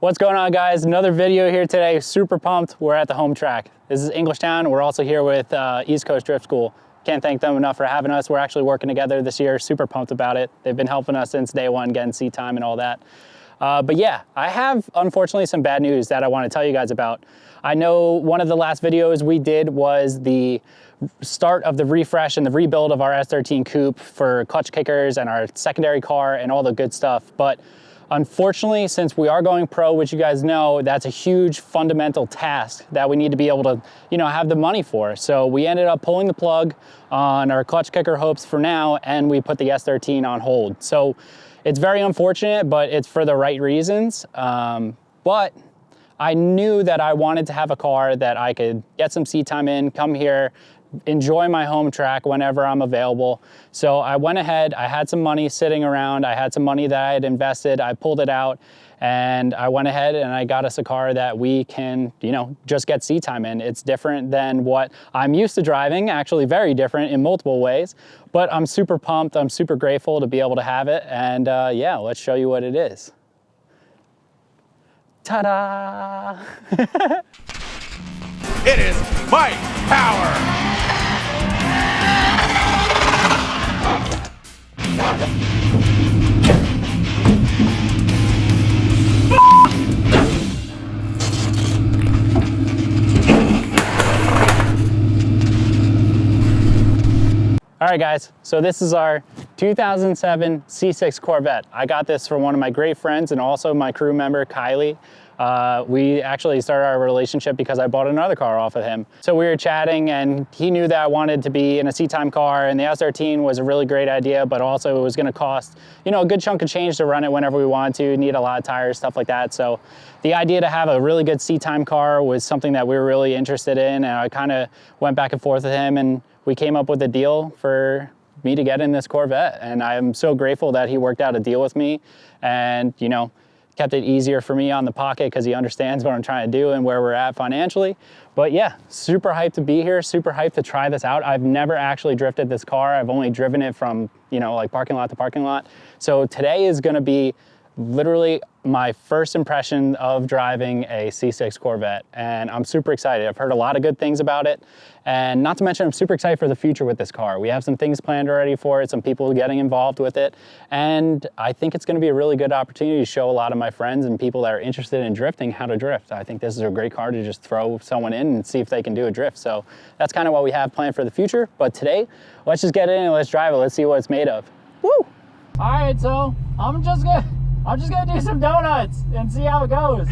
What's going on, guys? Another video here today. Super pumped. We're at the home track. This is Englishtown. We're also here with East Coast Drift School. Can't thank them enough for having us. We're actually working together this year. Super pumped about it. They've been helping us since day one, getting seat time and all that. But yeah, I have unfortunately some bad news that I want to tell you guys about. I know one of the last videos we did was the start of the refresh and the rebuild of our S13 coupe for clutch kickers and our secondary car and all the good stuff. But unfortunately, since we are going pro, which you guys know, that's a huge fundamental task that we need to be able to, have the money for. So we ended up pulling the plug on our clutch kicker hopes for now, and we put the S13 on hold. So it's very unfortunate, but it's for the right reasons. But I knew that I wanted to have a car that I could get some seat time in, come here, enjoy my home track whenever I'm available. So I went ahead, I had some money sitting around, I had some money that I had invested, I pulled it out, and I went ahead and I got us a car that we can, just get seat time in. It's different than what I'm used to driving, actually very different in multiple ways, but I'm super pumped, I'm super grateful to be able to have it, and yeah, let's show you what it is. Ta-da! It is Mike Power! All right, guys, so this is our 2007 C6 Corvette. I got this from one of my great friends and also my crew member, Kylie. We actually started our relationship because I bought another car off of him. So we were chatting and he knew that I wanted to be in a seat time car, and the S13 was a really great idea, but also it was gonna cost, a good chunk of change to run it whenever we wanted to, need a lot of tires, stuff like that. So the idea to have a really good seat time car was something that we were really interested in, and I kind of went back and forth with him, and we came up with a deal for me to get in this Corvette. And I'm so grateful that he worked out a deal with me and, kept it easier for me on the pocket because he understands what I'm trying to do and where we're at financially. But yeah, super hyped to be here, super hyped to try this out. I've never actually drifted this car. I've only driven it from, like parking lot to parking lot. So today is gonna be literally my first impression of driving a C6 Corvette, and I'm super excited. I've heard a lot of good things about it, and not to mention I'm super excited for the future with this car. We have some things planned already for it, some people getting involved with it, and I think it's going to be a really good opportunity to show a lot of my friends and people that are interested in drifting how to drift. I think this is a great car to just throw someone in and see if they can do a drift. So that's kind of what we have planned for the future. But today, let's just get in and let's drive it. Let's see what it's made of. Woo! All right, so I'm just gonna do some donuts and see how it goes.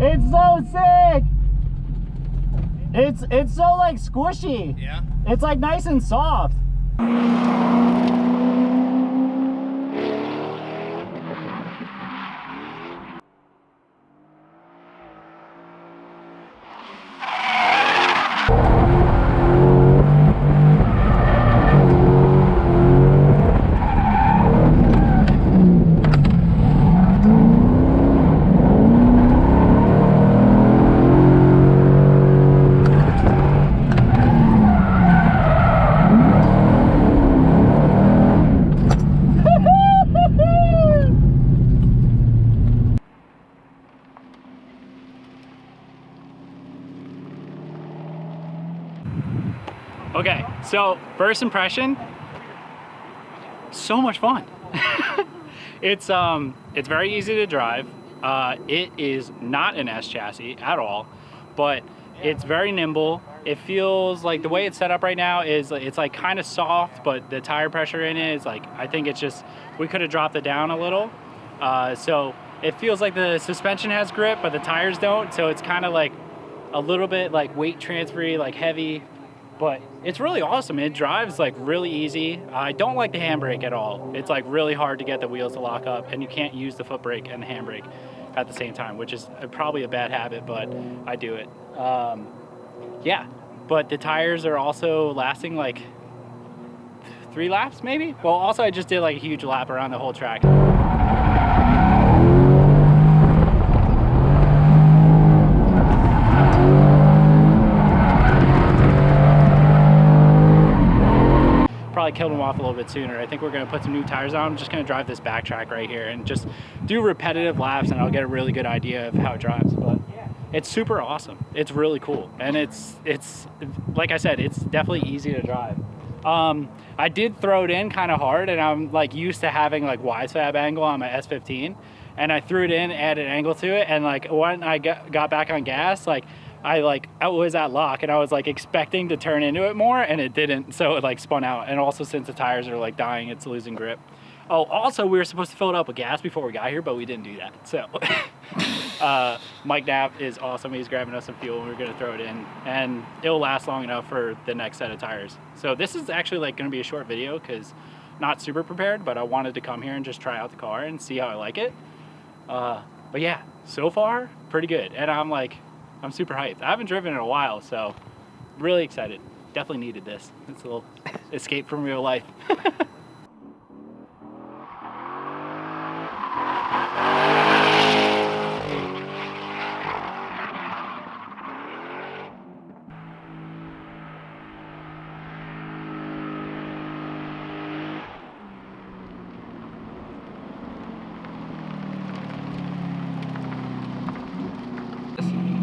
It's so sick. It's so like squishy. Yeah. It's like nice and soft. Okay, so first impression, so much fun. It's very easy to drive. It is not an S chassis at all, but it's very nimble. It feels like the way it's set up right now is it's like kind of soft, but the tire pressure in it is like, I think it's just, we could have dropped it down a little. So it feels like the suspension has grip, but the tires don't. So it's kind of like a little bit like weight transfery, like heavy, but it's really awesome. It drives like really easy. I don't like the handbrake at all. It's like really hard to get the wheels to lock up, and you can't use the foot brake and the handbrake. at the same time, which is probably a bad habit, but I do it. Yeah, but the tires are also lasting like 3 laps maybe. Well, also I just did like a huge lap around the whole track. Probably killed them off a little bit sooner. I think we're gonna put some new tires on. I'm just gonna drive this back track right here and just do repetitive laps, and I'll get a really good idea of how it drives. But it's super awesome. It's really cool, and it's like I said, it's definitely easy to drive. I did throw it in kind of hard, and I'm like used to having like Y-fab angle on my S15, and I threw it in, added angle to it, and like when I got back on gas, like I was at lock, and I was like expecting to turn into it more, and it didn't, so it like spun out. And also, since the tires are like dying, it's losing grip. Oh, also we were supposed to fill it up with gas before we got here, but we didn't do that. So Mike Knapp is awesome. He's grabbing us some fuel, and we're gonna throw it in, and it'll last long enough for the next set of tires. So this is actually like gonna be a short video because not super prepared, but I wanted to come here and just try out the car and see how I like it. But yeah, so far pretty good, and I'm super hyped. I haven't driven in a while, so really excited. Definitely needed this. It's a little escape from real life.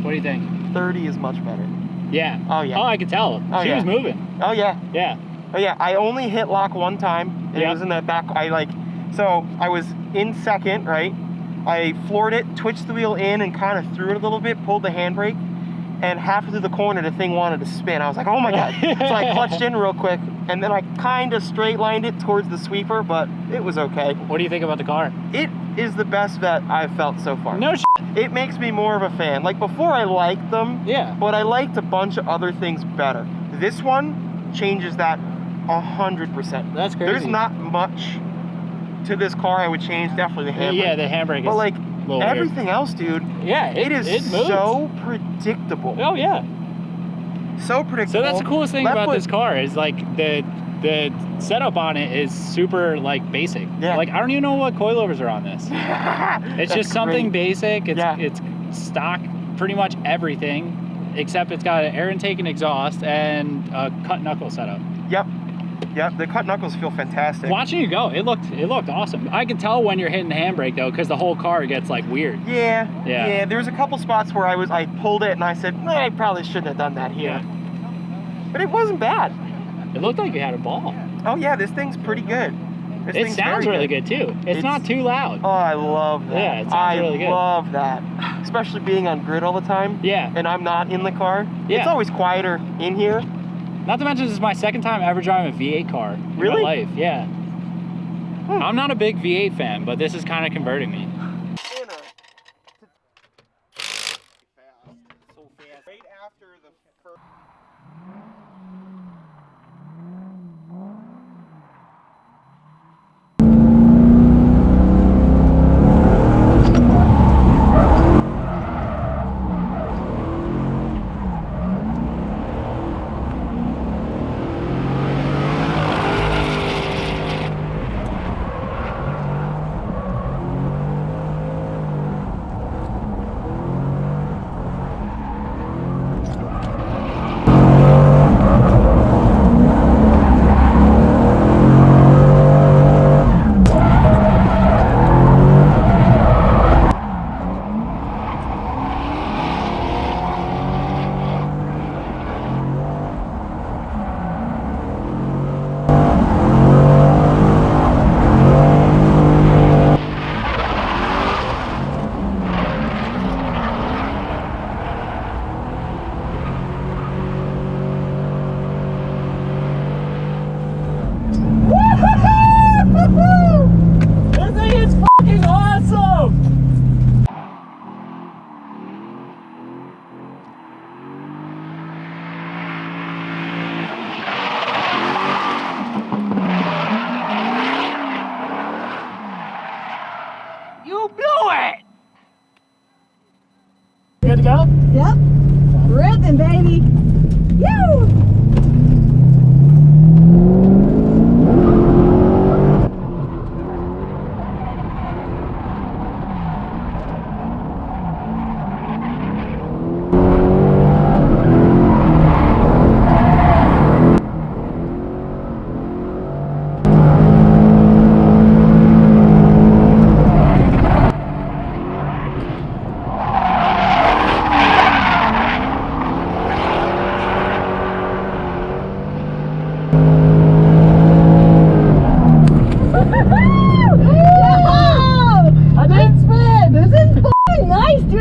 What do you think? 30 is much better. Yeah. Oh yeah. Oh, I could tell. Oh, She yeah. was moving. Oh yeah. Yeah. Oh yeah. I only hit lock one time. It Yeah. was in the back. So I was in second, right? I floored it, twitched the wheel in, and kind of threw it a little bit, pulled the handbrake, and halfway through the corner, the thing wanted to spin. I was like, oh my god. So I clutched in real quick, and then I kind of straight lined it towards the sweeper, but it was okay. What do you think about the car? It is the best vet I've felt so far. No shit. It makes me more of a fan. Like before I liked them, Yeah. but I liked a bunch of other things better. This one changes that 100%. That's crazy. There's not much to this car I would change, definitely the handbrake. Yeah, the handbrake is But like a little everything else, dude, Yeah, it is moves. so predictable. Oh yeah. So predictable. So that's the coolest thing Left about foot- this car is like the setup on it is super like basic. Yeah. Like I don't even know what coilovers are on this. It's That's just something great. basic. It's Yeah. it's stock, pretty much everything, except it's got an air intake and exhaust and a cut knuckle setup. Yep. Yep. The cut knuckles feel fantastic. Watching you go, it looked awesome. I can tell when you're hitting the handbrake though, because the whole car gets like weird. Yeah. Yeah. Yeah. There's a couple spots where I pulled it and I said, I probably shouldn't have done that here. But it wasn't bad. It looked like you had a ball. Oh yeah, this thing's pretty good. This It thing's sounds very really good too. It's not too loud. Oh, I love that. Yeah, it sounds really good. I love that. Especially being on grid all the time. Yeah. And I'm not in the car. Yeah. It's always quieter in here. Not to mention, this is my second time ever driving a V8 car in Really? my life. Yeah. I'm not a big V8 fan, but this is kind of converting me. Right after the first... Yep. Ripping, baby. Woo!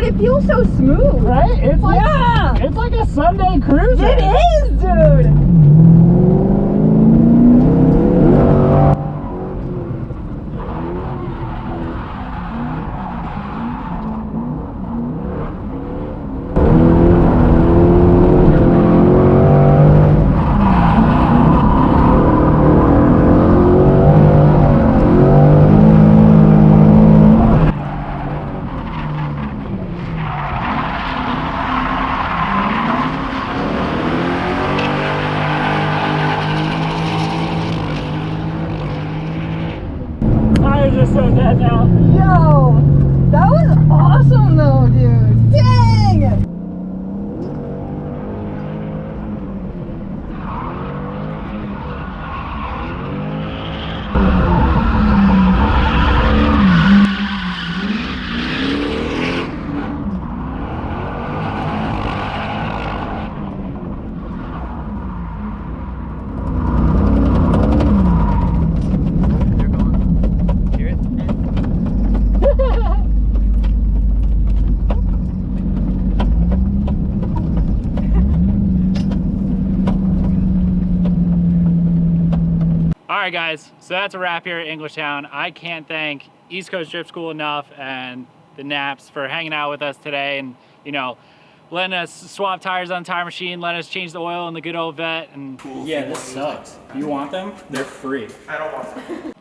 It feels so smooth, right? It's like it's like a Sunday cruiser. It is, dude. Just so dead now. Yo, that was awesome though, dude. Dang! All right, guys, so that's a wrap here at Englishtown. I can't thank East Coast Drift School enough and the Naps for hanging out with us today and, you know, letting us swap tires on the tire machine, letting us change the oil in the good old vet. And yeah, this sucks. You want them? They're free. I don't want them.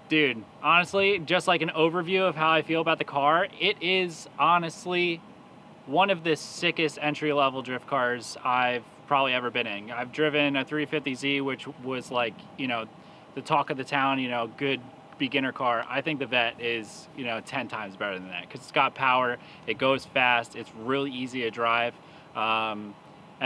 Dude, honestly, just like an overview of how I feel about the car, it is honestly one of the sickest entry-level drift cars I've probably ever been in. I've driven a 350Z, which was like, you know, the talk of the town, you know, good beginner car. I think the Vet is, you know, 10 times better than that because it's got power, it goes fast, it's really easy to drive. And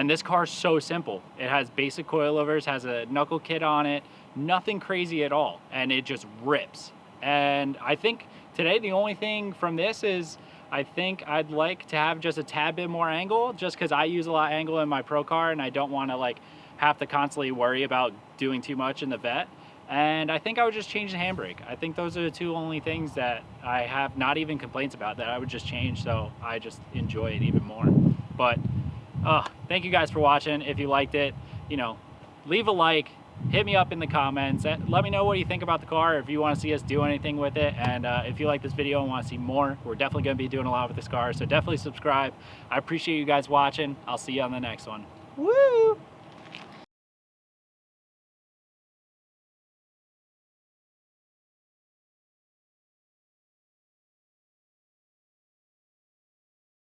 this car is so simple. It has basic coilovers, has a knuckle kit on it, nothing crazy at all, and it just rips. And I think today the only thing from this is I think I'd like to have just a tad bit more angle, just because I use a lot of angle in my Pro car and I don't want to like have to constantly worry about doing too much in the Vet. And I think I would just change the handbrake. I think those are the two only things that I have not even complaints about that I would just change, so I just enjoy it even more. But thank you guys for watching. If you liked it, you know, leave a like, hit me up in the comments, let me know what you think about the car, if you want to see us do anything with it. And if you like this video and want to see more, we're definitely going to be doing a lot with this car, so definitely subscribe. I appreciate you guys watching. I'll see you on the next one. Woo!